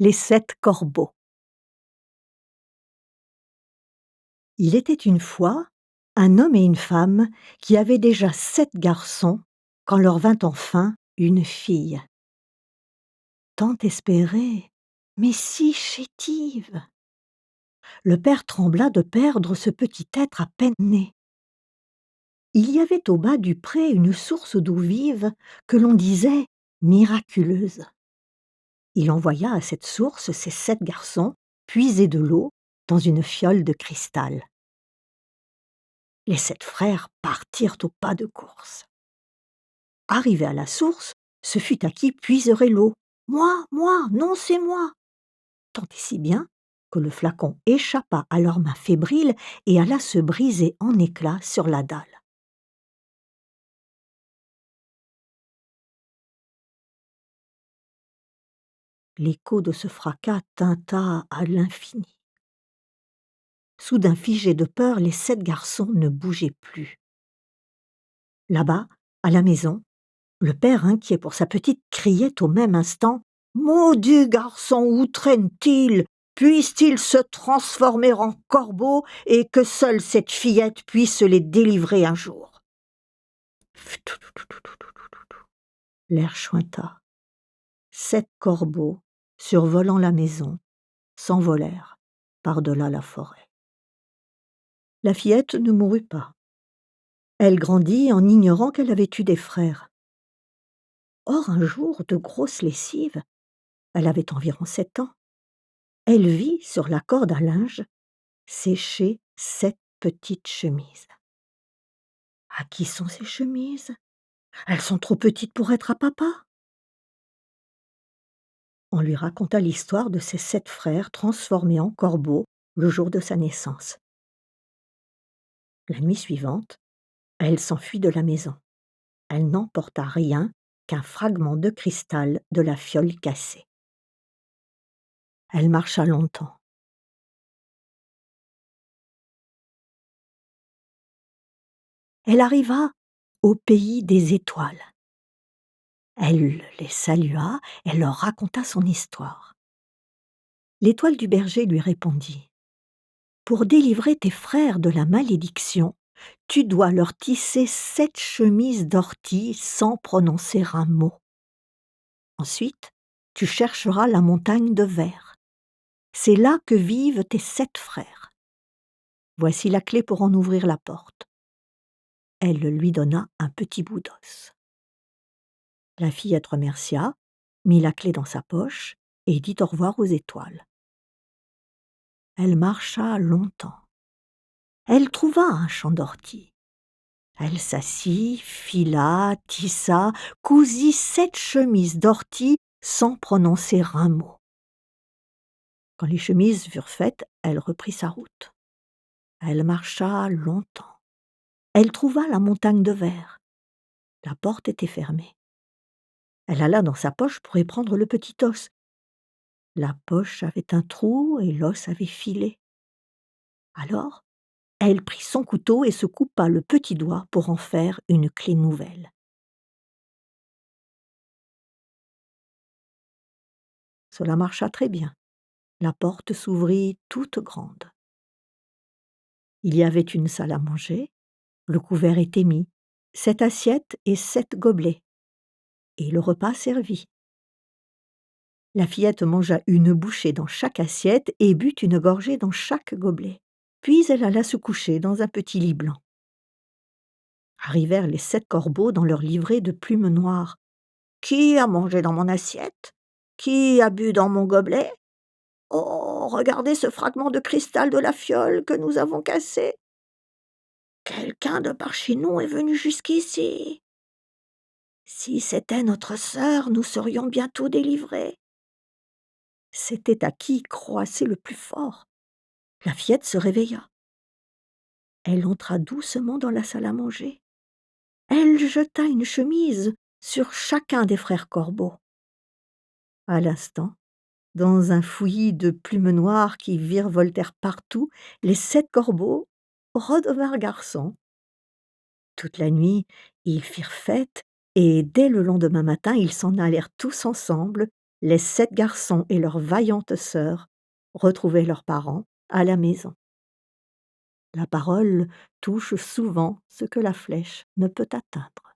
Les 7 corbeaux. Il était une fois un homme et une femme qui avaient déjà 7 garçons quand leur vint enfin une fille. Tant espérée, mais si chétive! Le père trembla de perdre ce petit être à peine né. Il y avait au bas du pré une source d'eau vive que l'on disait miraculeuse. Il envoya à cette source ses 7 garçons puiser de l'eau dans une fiole de cristal. Les 7 frères partirent au pas de course. Arrivés à la source, ce fut à qui puiserait l'eau. Moi, non, c'est moi. Tant et si bien que le flacon échappa à leurs mains fébriles et alla se briser en éclats sur la dalle. L'écho de ce fracas tinta à l'infini. Soudain figés de peur, les 7 garçons ne bougeaient plus. Là-bas, à la maison, le père, inquiet pour sa petite, criait au même instant: « Maudit garçon, où traîne-t-il? Puisse-t-il se transformer en corbeau et que seule cette fillette puisse les délivrer un jour ?» L'air chuinta. 7 corbeaux, survolant la maison, s'envolèrent par-delà la forêt. La fillette ne mourut pas. Elle grandit en ignorant qu'elle avait eu des frères. Or, un jour, de grosse lessive, elle avait environ 7 ans, elle vit sur la corde à linge sécher 7 petites chemises. À qui sont ces chemises? Elles sont trop petites pour être à papa. On lui raconta l'histoire de ses 7 frères transformés en corbeaux le jour de sa naissance. La nuit suivante, elle s'enfuit de la maison. Elle n'emporta rien qu'un fragment de cristal de la fiole cassée. Elle marcha longtemps. Elle arriva au pays des étoiles. Elle les salua, elle leur raconta son histoire. L'étoile du berger lui répondit: « Pour délivrer tes frères de la malédiction, tu dois leur tisser 7 chemises d'ortie sans prononcer un mot. Ensuite, tu chercheras la montagne de verre. C'est là que vivent tes 7 frères. Voici la clé pour en ouvrir la porte. » Elle lui donna un petit bout d'os. La fillette remercia, mit la clé dans sa poche et dit au revoir aux étoiles. Elle marcha longtemps. Elle trouva un champ d'ortie. Elle s'assit, fila, tissa, cousit 7 chemises d'ortie sans prononcer un mot. Quand les chemises furent faites, elle reprit sa route. Elle marcha longtemps. Elle trouva la montagne de verre. La porte était fermée. Elle alla dans sa poche pour y prendre le petit os. La poche avait un trou et l'os avait filé. Alors, elle prit son couteau et se coupa le petit doigt pour en faire une clé nouvelle. Cela marcha très bien. La porte s'ouvrit toute grande. Il y avait une salle à manger, le couvert était mis, 7 assiettes et 7 gobelets, et le repas servi. La fillette mangea une bouchée dans chaque assiette et but une gorgée dans chaque gobelet. Puis elle alla se coucher dans un petit lit blanc. Arrivèrent les 7 corbeaux dans leur livrée de plumes noires. « Qui a mangé dans mon assiette? Qui a bu dans mon gobelet? Oh, regardez ce fragment de cristal de la fiole que nous avons cassé. Quelqu'un de par chez nous est venu jusqu'ici. Si c'était notre sœur, nous serions bientôt délivrés. » C'était à qui croassait le plus fort. La fillette se réveilla. Elle entra doucement dans la salle à manger. Elle jeta une chemise sur chacun des frères corbeaux. À l'instant, dans un fouillis de plumes noires qui virevoltèrent partout, les 7 corbeaux redevinrent garçons. Toute la nuit, ils firent fête et dès le lendemain matin, ils s'en allèrent tous ensemble Les 7 garçons et leur vaillante sœur retrouvaient leurs parents à la maison. La parole touche souvent ce que la flèche ne peut atteindre.